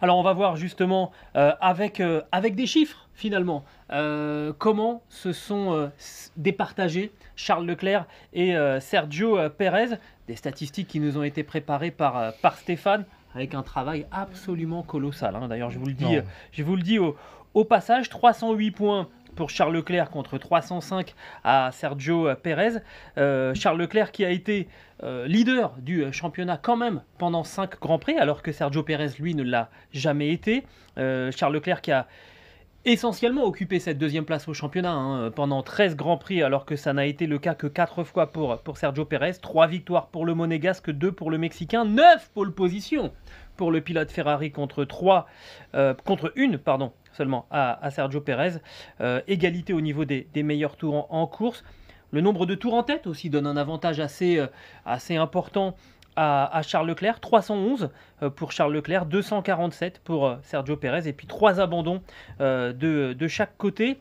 Alors on va voir justement avec des chiffres finalement comment se sont départagés Charles Leclerc et Sergio Pérez. Des statistiques qui nous ont été préparées par Stéphane avec un travail absolument colossal, hein. D'ailleurs Non. je vous le dis au passage, 308 points pour Charles Leclerc contre 305 à Sergio Pérez. Charles Leclerc qui a été leader du championnat quand même pendant 5 Grands Prix, alors que Sergio Pérez, lui, ne l'a jamais été. Charles Leclerc qui a essentiellement occupé cette deuxième place au championnat, hein, pendant 13 Grands Prix, alors que ça n'a été le cas que 4 fois pour Sergio Pérez. 3 victoires pour le Monégasque, 2 pour le Mexicain, 9 pole positions pour le pilote Ferrari contre une pardon, seulement à Sergio Pérez. Égalité au niveau des meilleurs tours en course. Le nombre de tours en tête aussi donne un avantage assez important à Charles Leclerc. 311 pour Charles Leclerc, 247 pour Sergio Pérez, et puis 3 abandons de chaque côté.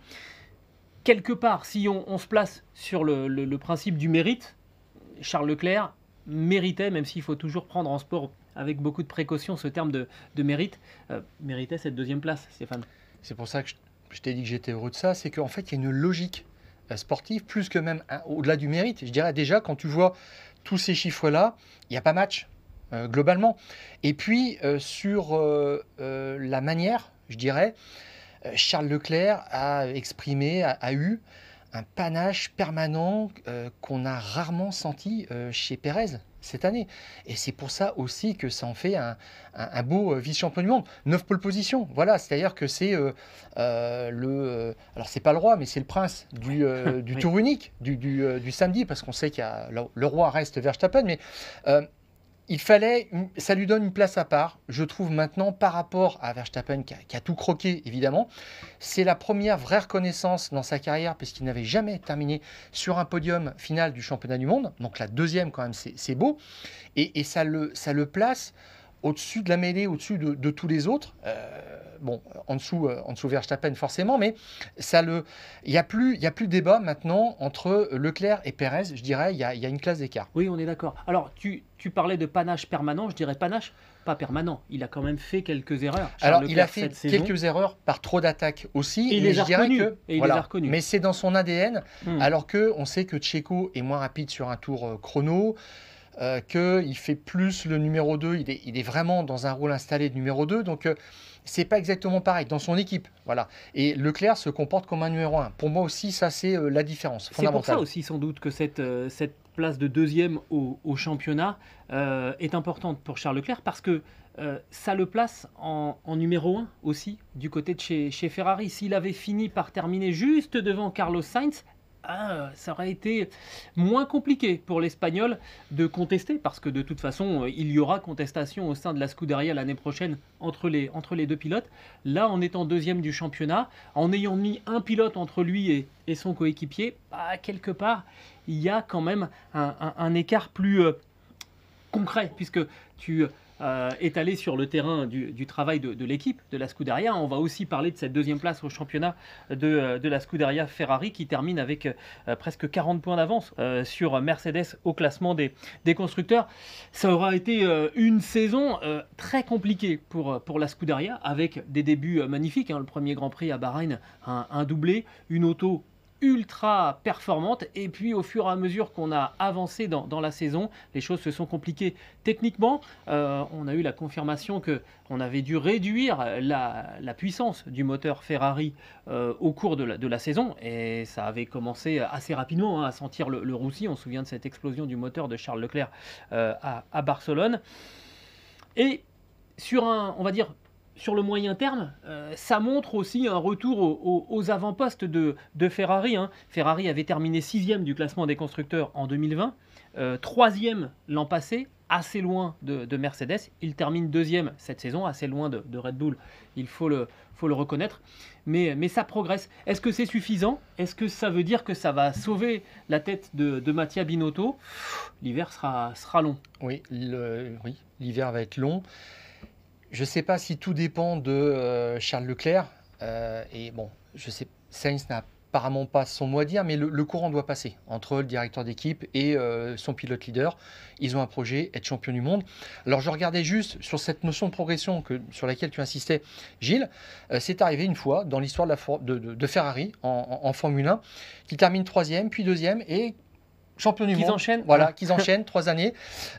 Quelque part, si on se place sur le principe du mérite, Charles Leclerc méritait, même s'il faut toujours prendre en sport avec beaucoup de précaution ce terme de mérite, méritait cette deuxième place, Stéphane. C'est pour ça que je t'ai dit que j'étais heureux de ça, c'est qu'en fait, il y a une logique sportive, plus que même au-delà du mérite. Je dirais déjà, quand tu vois tous ces chiffres-là, il n'y a pas match, globalement. Et puis, sur la manière, je dirais, Charles Leclerc a exprimé, a eu un panache permanent qu'on a rarement senti chez Pérez cette année. Et c'est pour ça aussi que ça en fait un beau vice-champion du monde. 9 pole positions, voilà, c'est-à-dire que c'est alors c'est pas le roi, mais c'est le prince du Oui. tour unique, du samedi, parce qu'on sait qu'il y a le roi reste Verstappen, mais ça lui donne une place à part, je trouve maintenant, par rapport à Verstappen qui a tout croqué, évidemment. C'est la première vraie reconnaissance dans sa carrière, puisqu'il n'avait jamais terminé sur un podium final du championnat du monde. Donc la deuxième, quand même, c'est beau. Et ça le place au-dessus de la mêlée, au-dessus de tous les autres. Bon, en dessous Verstappen forcément, mais il n'y a plus de débat maintenant entre Leclerc et Pérez. Je dirais, il y a une classe d'écart. Oui, on est d'accord. Alors, tu parlais de panache permanent, je dirais panache, pas permanent. Il a quand même fait quelques erreurs, Charles Alors, il a Leclerc, fait cette saison. quelques erreurs par trop d'attaques aussi, Et il mais les je a dirais reconnus. que Et il les a voilà. reconnus. Mais c'est dans son ADN, Hmm. alors que on sait que Checo est moins rapide sur un tour chrono, qu'il fait plus le numéro 2, il est vraiment dans un rôle installé de numéro 2, donc c'est pas exactement pareil dans son équipe. Voilà. Et Leclerc se comporte comme un numéro 1. Pour moi aussi, ça c'est la différence C'est pour ça fondamentale. aussi sans doute que cette place de deuxième au championnat est importante pour Charles Leclerc parce que ça le place en numéro 1 aussi du côté de chez Ferrari. S'il avait fini par terminer juste devant Carlos Sainz, ça aurait été moins compliqué pour l'Espagnol de contester parce que de toute façon il y aura contestation au sein de la Scuderia l'année prochaine entre les deux pilotes. Là, en étant deuxième du championnat, en ayant mis un pilote entre lui et son coéquipier, quelque part il y a quand même un écart plus concret, puisque tu es allé sur le terrain du travail de l'équipe, de la Scuderia. On va aussi parler de cette deuxième place au championnat de la Scuderia Ferrari qui termine avec presque 40 points d'avance sur Mercedes au classement des constructeurs. Ça aura été une saison très compliquée pour la Scuderia, avec des débuts magnifiques, hein. Le premier Grand Prix à Bahreïn, un doublé, une auto ultra performante, et puis au fur et à mesure qu'on a avancé dans la saison, les choses se sont compliquées techniquement. On a eu la confirmation qu'on avait dû réduire la puissance du moteur Ferrari au cours de la saison, et ça avait commencé assez rapidement, hein, à sentir le roussi. On se souvient de cette explosion du moteur de Charles Leclerc à Barcelone. Et on va dire, sur le moyen terme, ça montre aussi un retour aux avant-postes de Ferrari, hein. Ferrari avait terminé 6e du classement des constructeurs en 2020, 3e l'an passé, assez loin de Mercedes. Il termine 2e cette saison, assez loin de Red Bull, il faut le reconnaître. Mais ça progresse. Est-ce que c'est suffisant? Est-ce que ça veut dire que ça va sauver la tête de Mattia Binotto? L'hiver sera long. Oui, l'hiver va être long. Je ne sais pas si tout dépend de Charles Leclerc. Et bon, je sais, Sainz n'a apparemment pas son mot à dire, mais le courant doit passer entre le directeur d'équipe et son pilote leader. Ils ont un projet, être champion du monde. Alors je regardais juste sur cette notion de progression sur laquelle tu insistais, Gilles. C'est arrivé une fois dans l'histoire de Ferrari en Formule 1, qui termine 3e, puis 2e et champion du monde. Enchaînent. Voilà, qu'ils enchaînent 3 années,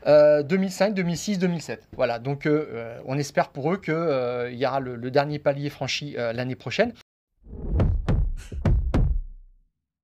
2005, 2006, 2007. Voilà, donc on espère pour eux qu'il y aura le dernier palier franchi l'année prochaine.